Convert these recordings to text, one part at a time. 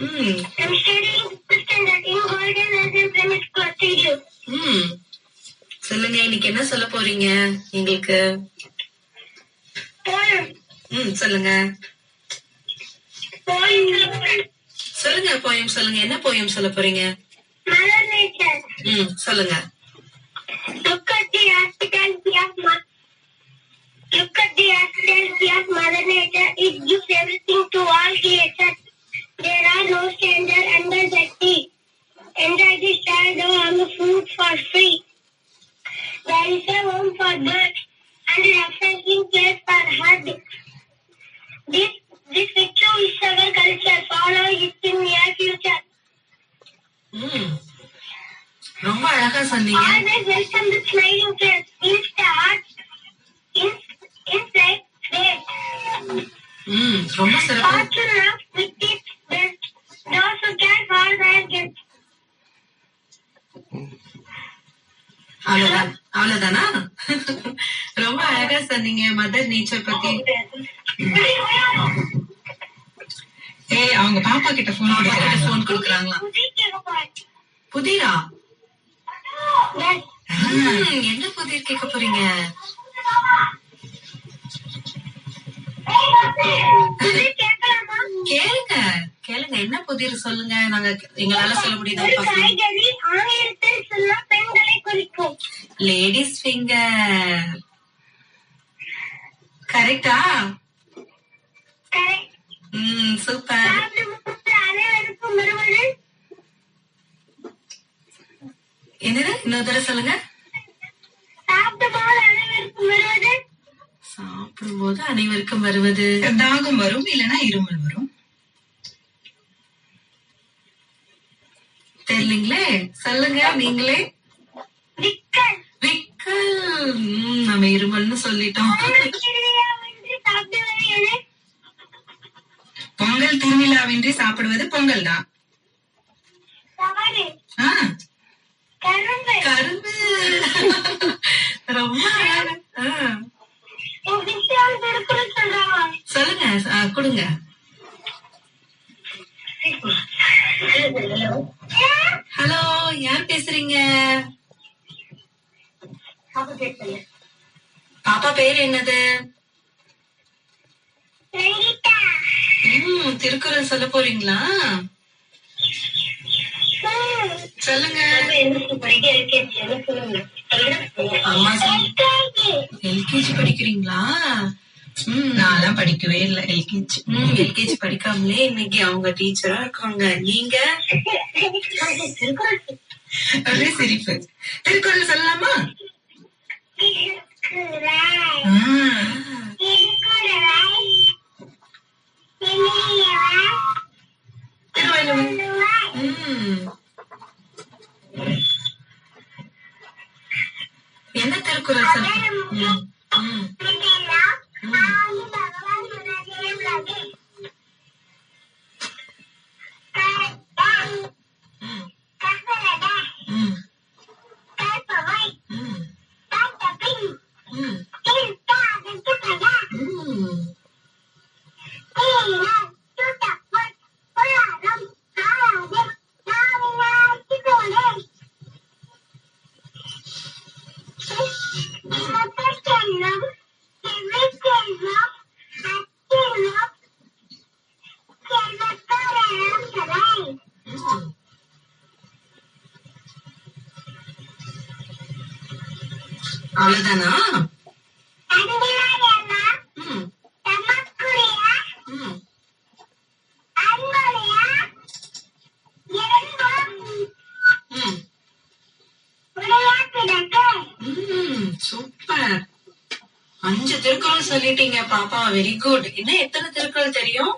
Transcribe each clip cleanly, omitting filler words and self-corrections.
ம் I'm studying fifth standard in Golden Lesson Primary School, Tiru. ம் சொல்லுங்க, இன்னைக்கு என்ன சொல்ல போறீங்க எங்களுக்கு? Poem. சொல்லுங்க Poem. சொல்லுங்க, போயம் சொல்லுங்க. என்ன போயம் சொல்ல போறீங்க? Mother Nature. சொல்லுங்க. Look at the hospitality of Mother Nature. It gives everything to all creatures. There are no strangers under the sea. Enjoy the shadow and the food for free. There is a home for birds and a refreshing place for birds. This picture is our culture. Follow it in your future. ரொம்ப அழகா சொன்னீங்க. Always welcome the smiling face. Inside space. ரொம்ப சிறப்பா. Fortune loves with its best. Those who care for their gifts. அவ்வளவுதானா? ரொம்ப அழகா சொன்னீங்க mother nature பத்தி. அவங்க பாப்பா கிட்ட போன் கொடுக்குறாங்களா? புதிரா? என்ன புதிர் கேட்க போறீங்க? கேளுங்க கேளுங்க, என்ன புதிர் சொல்லுங்க. நாங்க எங்களால சொல்ல முடியுதா? Ladies finger. கரெக்டா? சூப்பர். என்னது? இன்னொரு தடவை சொல்லுங்க. சாப்பிடும்போது அனைவருக்கும் வருவது தாகம் வரும், இல்லைன்னா இருமல் வரும். தெரியலீங்களே, சொல்லுங்க நீங்களே. விக்கல். நம்ம இருமல்னு சொல்லிட்டோம். பொங்கல் திருவிழாவின்றி சாப்பிடுவது பொங்கல் தான். கரும்பு. ரொம்ப சொல்லுங்க, கொடுங்க. ஹலோ, யார் பேசுறீங்க? பாப்பா பேர் என்னது? திருக்குறள் சொல்ல போறீங்களா? சொல்லுங்க. அம்மா எல்கேஜி படிக்கிறீங்களா? நான் படிக்கவே இல்லை எல்கேஜி. எல்கேஜி படிக்காமலே இன்னைக்கு அவங்க டீச்சரா இருக்காங்க. நீங்க? ஒரே சிரிப்பு. திருக்குறள் சொல்லலாமா? என்ன திருக்குறள் சொல்லுங்க. அவ்வளவுதானா? சூப்பர். 5 திருக்குறள் சொல்லிட்டீங்க பாப்பா, வெரி குட். இன்னும் எத்தனை திருக்குறள் தெரியும்?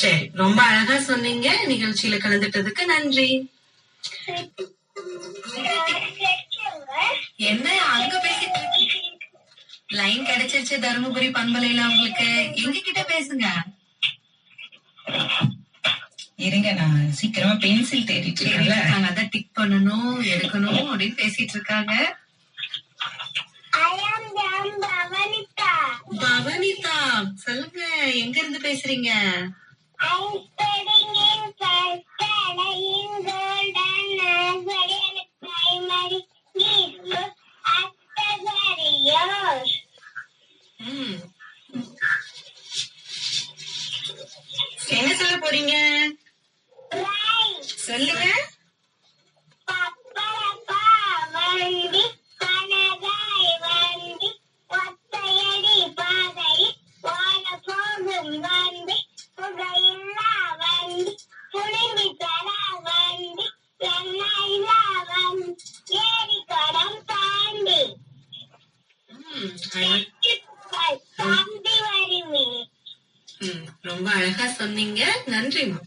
சரி, ரொம்ப அழகா சொன்னீங்க. நிகழ்ச்சியில கலந்துட்டதுக்கு நன்றி. என்ன அங்க பேசிட்டு இருக்கீங்க? லைன் கிடைச்சிருச்சு தருமபுரி பண்பலையில உங்களுக்கு. எங்க கிட்ட பேசுங்க. இருங்க, நான் சீக்கிரமா பென்சில் தேடிட்டு இருக்கேன். அதான் டிக் பண்ணணும், எடுக்கணும் அப்படின்னு பேசிட்டு இருக்காங்க. பவனிதா, சொல்லுங்க. எங்க இருந்து பேசுறீங்க? I'm studying in Calcutta in Golden Nazarene Primary School after years. என்ன சொல்ல போறீங்க? சொல்லுங்க. பப்பரப்பா வண்டி பனகாய் வண்டி ஒத்தையடி பாதை ஓட போகும் வண்டி புகையில்லா வண்டி புளிமி தர வண்டி எண்ணெயில்லா வண்டி ஏரி கடம் தாண்டி தாண்டி வருமே. ரொம்ப அழகா சொன்னீங்க. நன்றிமா.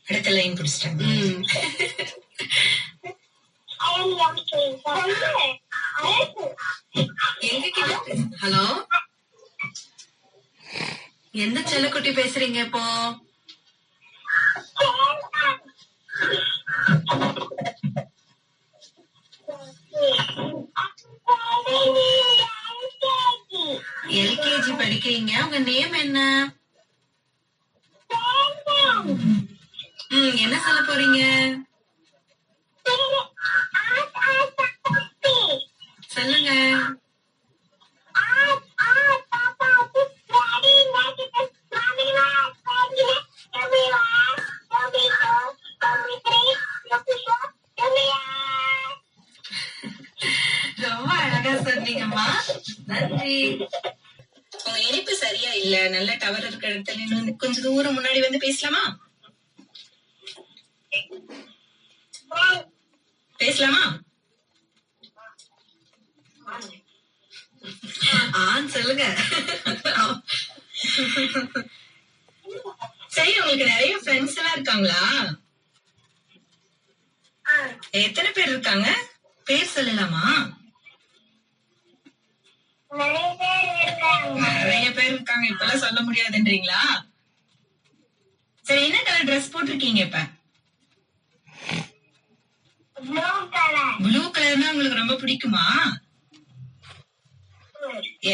அடுத்த லைன் பிடிச்சிட்டாங்க. ஹலோ, எந்த செல்லக்குட்டி பேசுறீங்க இப்போ? எல்கேஜி படிக்கிறீங்க. உங்க நேம் என்ன? என்ன சொல்ல போறீங்க? சொல்லுங்க. ரொம்ப அழகா சொன்னீங்கம்மா. நன்றி. உங்க இணைப்பு சரியா இல்ல. நல்ல டவர் இருக்கிற இடத்துல இன்னும் கொஞ்சம் தூரம் முன்னாடி வந்து பேசலாமா? பேசலாமா? சொல்லுங்க. சரி, உங்களுக்கு நிறைய ஃப்ரெண்ட்ஸ் எல்லாம் இருக்காங்களா? எத்தனை பேர் இருக்காங்க? பேர் சொல்லலாமா? நிறைய பேர் இருக்காங்க. இப்பெல்லாம் சொல்ல முடியாதுன்றீங்களா? சரி, என்ன கலர் ட்ரெஸ் போட்டிருக்கீங்க இப்ப? ப்ளூ கலர்னா உங்களுக்கு ரொம்ப பிடிக்குமா?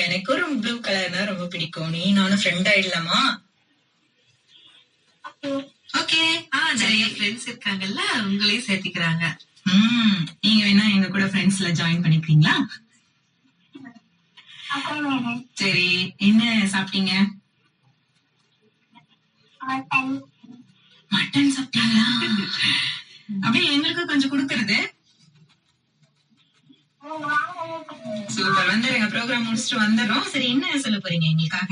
எனக்கும் ப்ளூ கலர்னா ரொம்ப பிடிக்கும். நீ நானும் ஃப்ரெண்ட் ஆயிடலாமா? ஓகே. நிறைய ஃப்ரெண்ட்ஸ் இருக்காங்கல்ல, உங்களையும் சேர்த்துக்கிறாங்க. நீங்க வேணா எங்க கூட ஃப்ரெண்ட்ஸ்ல ஜாயின் பண்ணிக்கிறீங்களா? சரி, என்ன சாப்பிட்டீங்க? மட்டன் சாப்பிட்டீங்களா? அப்படியே எங்களுக்கு கொஞ்சம் கொடுக்கறது. சூப்பர். வந்துடுங்க, ப்ரோக்ராம் முடிச்சுட்டு வந்துடுறோம். சரி, என்ன சொல்ல போறீங்க எங்களுக்காக?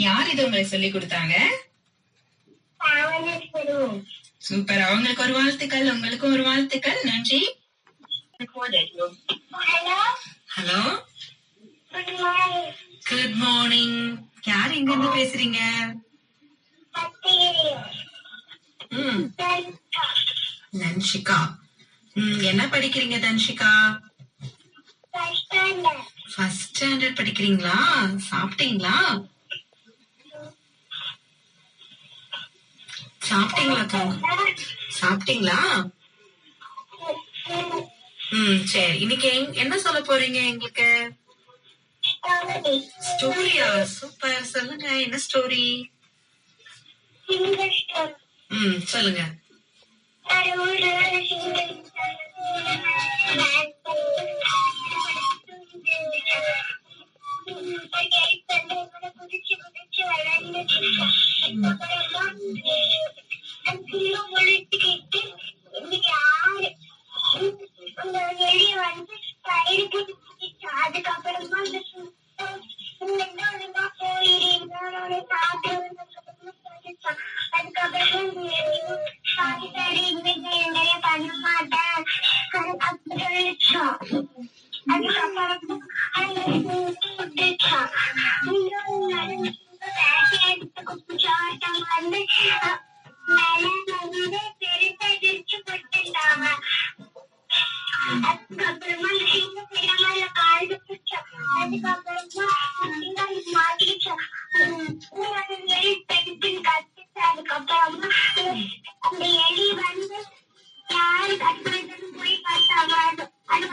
யார் இது உங்களுக்கு சொல்லி கொடுத்தாங்க? சூப்பர். அவங்களுக்கு ஒரு வாழ்த்துக்கள், உங்களுக்கும் ஒரு வாழ்த்துக்கள். நன்றி. Hello, good morning. யார் எங்க இருந்து பேசுறீங்க? தன்ஷிகா. என்ன படிக்கிறீங்க தன்ஷிகா? ஃபர்ஸ்ட் ஸ்டாண்டர்ட் படிக்கிறீங்களா? சாப்பிட்டீங்களா? சாப்பிட்டீங்களா? சரி, இன்னைக்கு என்ன சொல்ல போறீங்க எங்களுக்கு? ஸ்டோரியா? சூப்பர். சொல்லுங்க, என்ன ஸ்டோரி? சொல்லுங்க. அதுக்கப்புறம் அந்த முட்டுச்சா எடுத்து குச்சாட்டம் வந்து மேல வந்து பெருசா திருச்சு போட்டுட்டாங்க. அதுக்கப்புறமா அந்த சின்ன பிள்ளைங்கள கால்ல பிடிச்சா. அதுக்கப்புறமா மாட்டிச்சா. கத்துச்சு. அதுக்கப்புறமா அந்த எலி வந்து யாரு கத்துறதுன்னு போய் பார்த்தாங்க. அது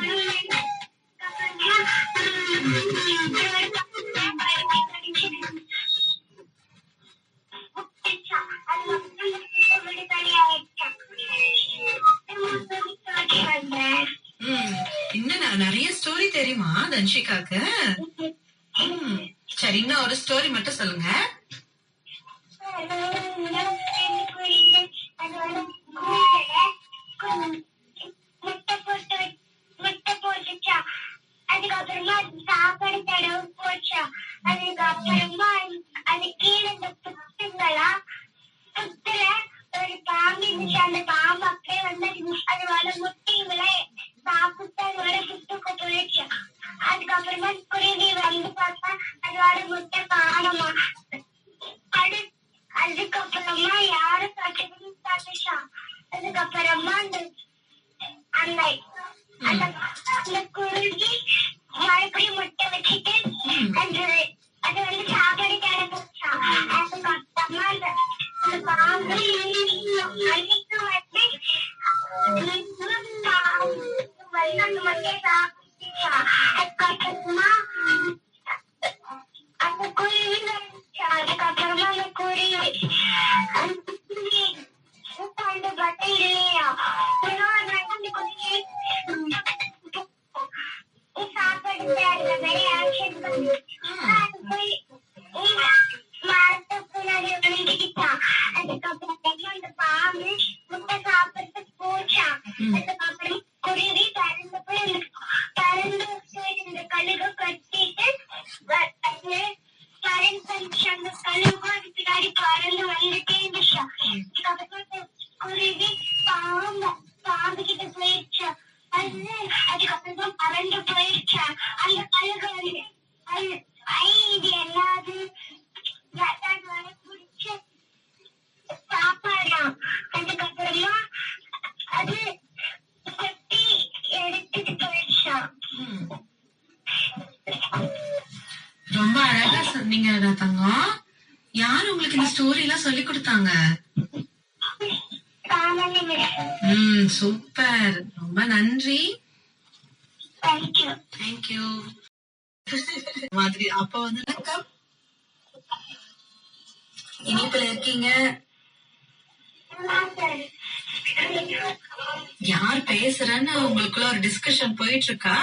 இன்னும் நிறைய ஸ்டோரி தெரியுமா தன்ஷிகாக்கு? சரி, இன்னும் ஒரு ஸ்டோரி மட்டும் சொல்லுங்க. முட்டை போட்டுச்சா. அதுக்கப்புறமா சாப்பாடு தடவை போச்சா. அதுக்கப்புறமா அது கீழே இந்த புத்துங்களா புத்துல ஒரு பாம்பு இருந்துச்சு. அந்த பாம்பு அப்படியே வந்து அதோட முட்டைகளை சாப்பிட்டு அதோட புத்துக்கு போயிடுச்சு. அதுக்கப்புறமா குருவி வந்து பார்த்தா அதோட முட்டை காணுமா. அதுக்கப்புறமா யாரும் பார்த்துச்சா. அதுக்கப்புறமா அந்த அந்த குருவி மறுபடியும் முட்டை வச்சுட்டு அது வந்து சாப்பாடு கிடந்துச்சா. அதுக்கப்புறமா அந்த பாம்பு அன்னைக்கு வந்து அந்த முட்டையை சாப்பிட்டுச்சா. அதுக்கப்புறமா அந்த குருவி வந்துச்சா. அதுக்கப்புறமா அந்த குருவி அந்த பட்டை இல்லையா அந்த குருவி சாப்பாடு மாதிரி ஆக்ஷன் பண்ணி போய் மரத்துக்குள்ள விழுந்துக்கிட்டான். அதுக்கப்புறம் அந்த பாம்பு முட்டை சாப்பிட்டு போச்சா. அதுக்கப்புறம் குருவி பறந்து போய் பறந்து இந்த கழுகு கட்டிட்டு அந்த கழுகு அது பின்னாடி பறந்து வந்துட்டே இருந்துச்சா. அதுக்கப்புறம் குருவி பாம்பு கிட்ட போயிடுச்சா. அதுக்கப்புறமா பறந்து போயிடுச்சா. அந்த கழுகு வந்து இது என்னது பிடிச்ச சாப்பாடாம். அதுக்கப்புறமா அது கொட்டி எடுத்துட்டு போயிடுச்சா. ரொம்ப அழகா சொன்னீங்க தங்கம். யாரு உங்களுக்கு இந்த ஸ்டோரி எல்லாம் சொல்லி கொடுத்தாங்க? சூப்பர், ரொம்ப நன்றி. தேங்க்யூ. மாதிரி அப்ப வந்து இனிப்புல இருக்கீங்க. யார் பேசுறன்னு உங்களுக்குள்ள ஒரு டிஸ்கஷன் போயிட்டு இருக்கா?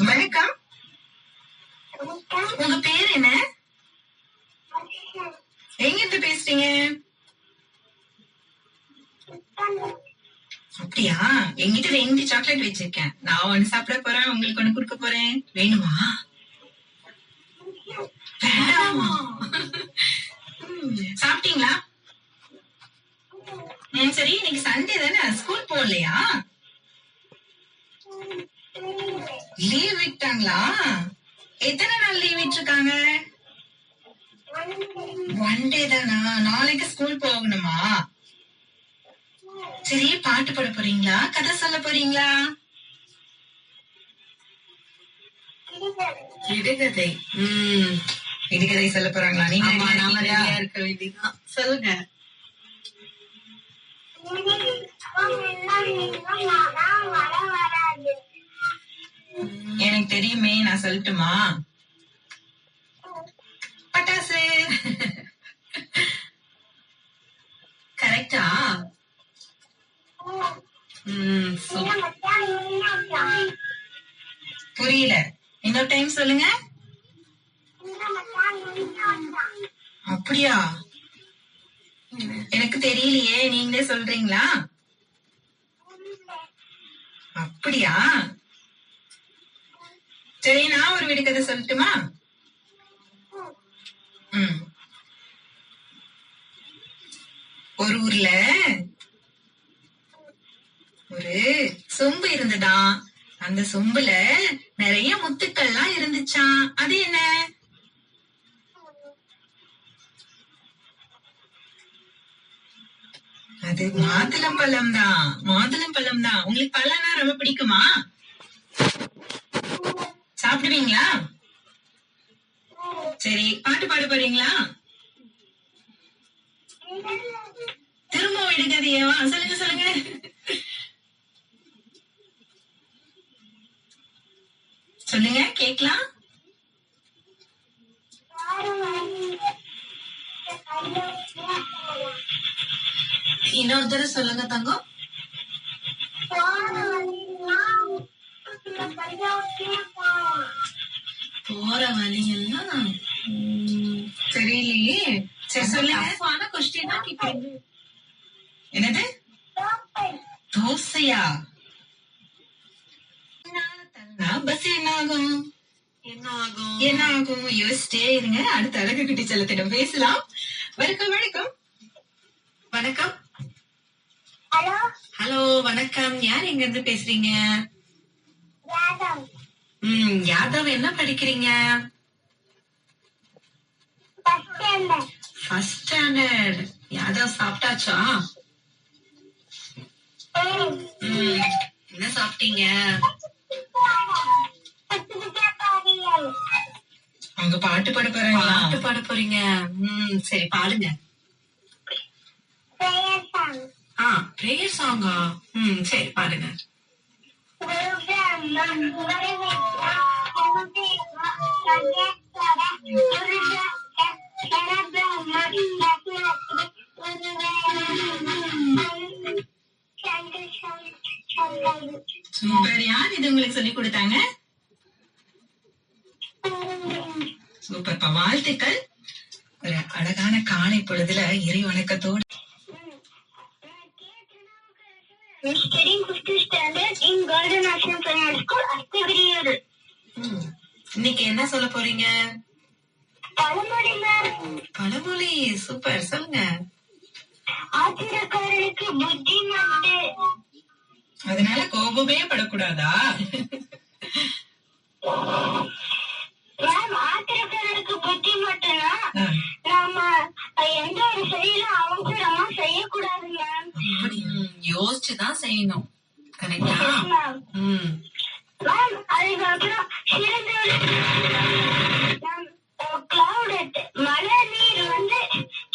வணக்கம், உங்க பேர் என்ன? எங்க இருந்து பேசுறீங்க? அப்படியா? எங்கிட்ட 2 சாக்லேட் வச்சிருக்கேன். நான் ஒண்ணு சாப்பிட போறேன், உங்களுக்கு ஒண்ணு கொடுக்க போறேன். வேணுமா? வேண்டாமா? சாப்பிட்டீங்களா? சரி, இன்னைக்கு சண்டே தானே, ஸ்கூல் போகலையா? லீவ் விட்டாங்களா? எத்தனை நாள் லீவ் விட்டுருக்காங்க? 1 டே தானா? நாளைக்கு ஸ்கூல் போகணுமா? சரி, பாட்டு பாட போறீங்களா? கதை சொல்ல போறீங்களா? விடுகதை. விடுகதை சொல்ல போறாங்களா? நீங்க இருக்க வேண்டியதான். சொல்லுங்க. எனக்கு தெரியுமே, நான் சொல்லட்டுமா? பட்டாசு. கரெக்டா? புரியல, இன்னொரு டைம் சொல்லுங்க. அப்படியா? எனக்கு தெரியலையே, நீங்களே சொல்றீங்களா? அப்படியா? சரி, நான் ஒரு விடுகதை சொல்லட்டுமா? ஒரு ஊர்ல ஒரு சொம்பு இருந்ததாம். அந்த சொம்புல நிறைய முத்துக்கள்லாம் இருந்துச்சாம். அது என்ன? அது மாதுளம்பழம் தான். மாதுளம்பழம் தான். உங்களுக்கு பழம்னா ரொம்ப பிடிக்குமா? சாப்பிடுவீங்களா? சரி, பாட்டு பாட போறீங்களா? திரும்ப விடுகதையவா? சொல்லுங்க சொல்லுங்க. சொல்லுங்க கேக்கலாம். இன்னொரு தடவை சொல்லுங்க தங்கம். போற வழியெல்லாம் தெரியலையே. சரி சொல்லுங்க. கொஸ்டினா கேக்குறீங்க. என்னது? தோசையா? பஸ் என்ன ஆகும்? என்ன ஆகும்? என்ன ஆகும்? யோசிச்சிட்டே இருங்க. அடுத்த அழகு குட்டி செல்லத்திடம் பேசலாம். வணக்கம் வணக்கம். வணக்கம். ஹலோ ஹலோ வணக்கம். யார் எங்க இருந்து பேசுறீங்க? யாதவ். யாதவ் என்ன படிக்கிறீங்க? First standard. யாதவ் சாப்பிட்டாச்சா? என்ன சாப்பிட்டீங்க? அவங்க பாட்டு பாட போறாங்களா? பாட்டு பாட போறீங்க. சரி பாடுங்க. பிரேயர் சாங்கா? சரி பாடுங்க. சூப்பர். யார் இது உங்களுக்கு சொல்லி கொடுத்தாங்க? சூப்பர்ப்பா, வாழ்த்துக்கள். ஒரு அழகான காலை பொழுதுல இறை வணக்கத்தோடு இன்னைக்கு என்ன சொல்ல போறீங்க? பழமொழி. சூப்பர், சொல்லுங்க. ஆத்திரக்காரனுக்கு புத்தி மட்டு. அதனால கோபமே படக்கூடாதா? ஆத்திரக்காரனுக்கு புத்தி மட்டும்னா நாம எந்த ஒரு செயலும் அவசரமா செய்யக்கூடாது மேம். யோசிச்சுதான் செய்யணும். கரெக்டா? மேம் அதுக்கப்புறம் கிளவுட் மழை நீர் வந்து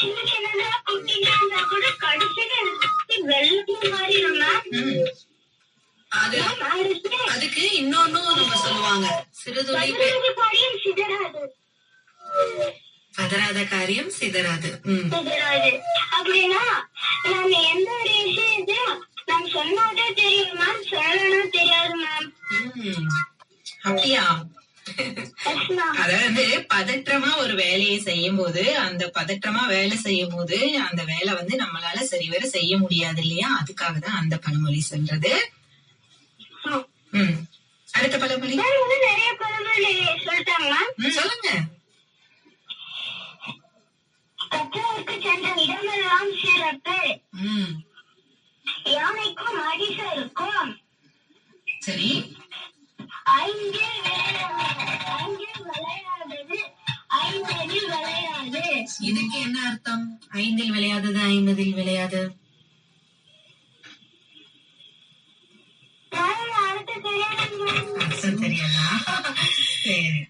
சின்ன சின்னதா குட்டினா இருந்தா கூட கடைசியில வெள்ளம் மாறிடும் மேம். அதுக்கு இன்னொன்னும் நம்ம சொல்லுவாங்க, சிறுதுளி சிதறாது. பதறாத காரியம் சிதறாது. சிதறாது அப்படின்னா நம்ம எந்த ஒரு விஷயத்தையும் நம்ம சொன்னாதே தெரியும் மேம், சொல்லனா தெரியாது மேம். அப்படியா? அதாவது பதற்றமா ஒரு வேலையை செய்யும் போது, அந்த பதற்றமா வேலை செய்யும் போது அந்த வேலை வந்து நம்மளால சரிவர செய்ய முடியாது இல்லையா? அதுக்காக தான் அந்த பழமொழி சொல்றது. அடுத்த பழமொழி. நிறைய பழமொழி சொல்லிட்டாங்க. சொல்லுங்க. கற்றவருக்கு சென்ற இடமெல்லாம் சிறப்பு. யானைக்கும் அடிசருக்கும். சரி. ஐந்தில் விளையாதது ஐம்பதில் விளையாது. இதுக்கு என்ன அர்த்தம்? ஐந்தில் விளையாதது ஐம்பதில் விளையாது. தெரியாதா?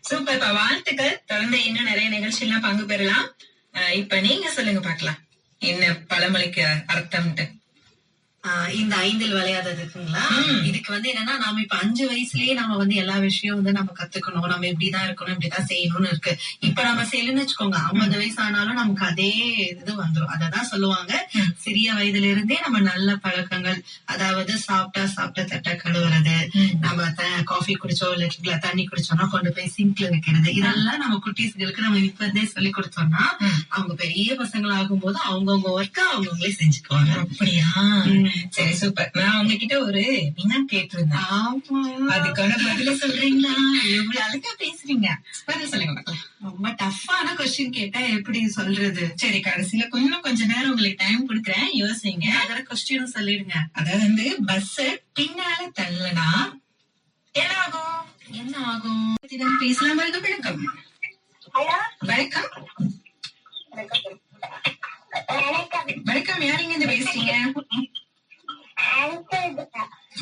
சூப்பர், வாழ்த்துக்கள். தொடர்ந்து இன்னும் நிறைய நிகழ்ச்சி எல்லாம் பங்கு பெறலாம். இப்ப நீங்க சொல்லுங்க பாக்கலாம், என்ன பழமொழிக்கு அர்த்தம்ட்டு. இந்த ஐந்தில் விளையாததுக்குங்களா? இதுக்கு வந்து என்னன்னா, நாம இப்ப 5 வயசுலயே நம்ம வந்து எல்லா விஷயம் வந்து நம்ம கத்துக்கணும், நம்ம இப்படிதான் இருக்கணும், இப்படிதான் செய்யணும்னு இருக்கு. இப்ப நம்ம செய்யணும்னு வச்சுக்கோங்க, 50 வயசு ஆனாலும் நமக்கு அதே இது வந்துரும். அததான் சொல்லுவாங்க, சிறிய வயதுல இருந்தே நம்ம நல்ல பழக்கங்கள், அதாவது சாப்பிட்ட தட்டை கழுவுறது, நம்ம காஃபி குடிச்சோம் இல்ல தண்ணி குடிச்சோம்னா கொண்டு போய் சிங்க்ல வைக்கிறது, இதெல்லாம் நம்ம குட்டீஸ்களுக்கு நம்ம இப்ப இருந்தே சொல்லி கொடுத்தோம்னா அவங்க பெரிய பசங்களாகும் போது அவங்கவுங்க ஒர்க்க அவங்கவுங்களே செஞ்சுக்குவாங்க. அப்படியா? சரி சூப்பர். நான் உங்ககிட்ட ஒரு வினா கேட்டிருந்தேன். ஆமா, அதுக்கான பதில சொல்றீங்களா? எவ்வளவு அழகா பேசுறீங்க. பதில் சொல்லுங்க பார்க்கலாம். ரொம்ப டஃப்பான கொஸ்டின் கேட்டா எப்படி சொல்றது? சரி, கடைசியில கொஞ்ச நேரம் உங்களுக்கு டைம் கொடுக்குறேன், யோசிங்க. அதோட கொஸ்டினும் சொல்லிடுங்க. அதாவது வந்து பஸ் பின்னால தள்ளனா என்ன ஆகும்? என்ன ஆகும்? இதான் பேசலாம். வணக்கம். ஹலோ வணக்கம். வணக்கம். யாருங்க இருந்து பேசுறீங்க?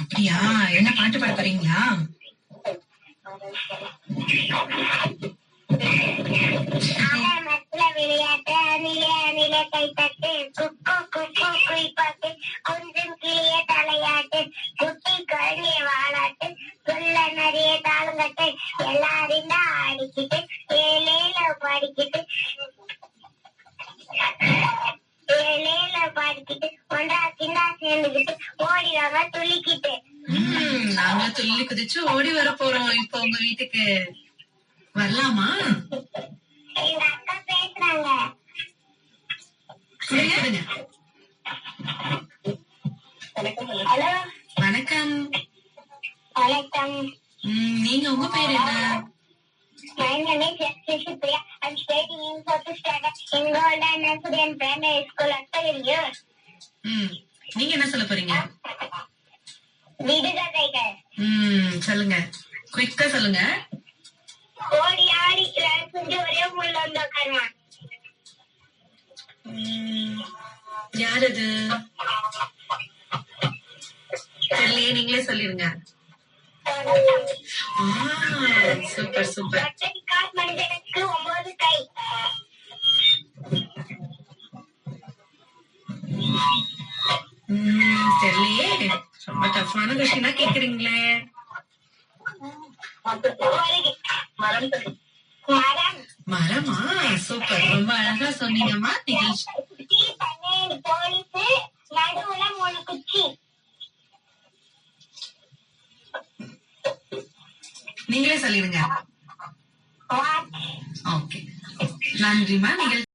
அப்படியா? என்ன பாட்டு பாட போறீங்களா? மரத்துல விளையாட்டு அணிலே அணிலே கை தட்டு குக்கு குக்கு குயிப்பாட்டு கொஞ்சம் கிளிய தலையாட்டு குட்டி குழந்தைய வாழாட்டு சொல்ல நிறைய தாளங்கட்டு எல்லாரையும் தான் ஆடிக்கிட்டு ஏழேல பாடிக்கிட்டு ஒன்றா சின்ன சேர்ந்துக்கிட்டு ஓடிவாங்க துள்ளிக்கிட்டு. நாங்க துள்ளி குதிச்சு ஓடி வர போறோம். இப்ப உங்க வீட்டுக்கு வரலாமா? எங்க அக்கா பேசுறாங்க. சொல்லுங்க. ஹலோ வணக்கம். வணக்கம். நீங்க உங்க பேர் என்ன? My name is Shishpriya. I'm studying in fourth standard in Golden Nursery and Primary School at Payur. நீங்க என்ன சொல்ல போறீங்க? விடுகதைகள். சொல்லுங்க, குயிக்கா சொல்லுங்க. ஓடி ஆடி செஞ்சு ஒரே முள்ள வந்து உட்காருவான். யார் அது? தெரியலையே, நீங்களே சொல்லிருங்க. Super super. காட் மனிதனுக்கு 9 கை. தெரியலையே, ரொம்ப டஃப்பான கொஸ்டினா கேக்குறீங்களே. மரம். மரமா? சூப்பர், ரொம்ப அழகா சொன்னீங்கம்மா. நிகழ்ச்சி 12 போலீஸ் நடுவுல 3 குச்சி. நீங்களே சொல்லிடுங்க. வாட்ச். ஓகே, நன்றிமா. நிகழ்ச்சி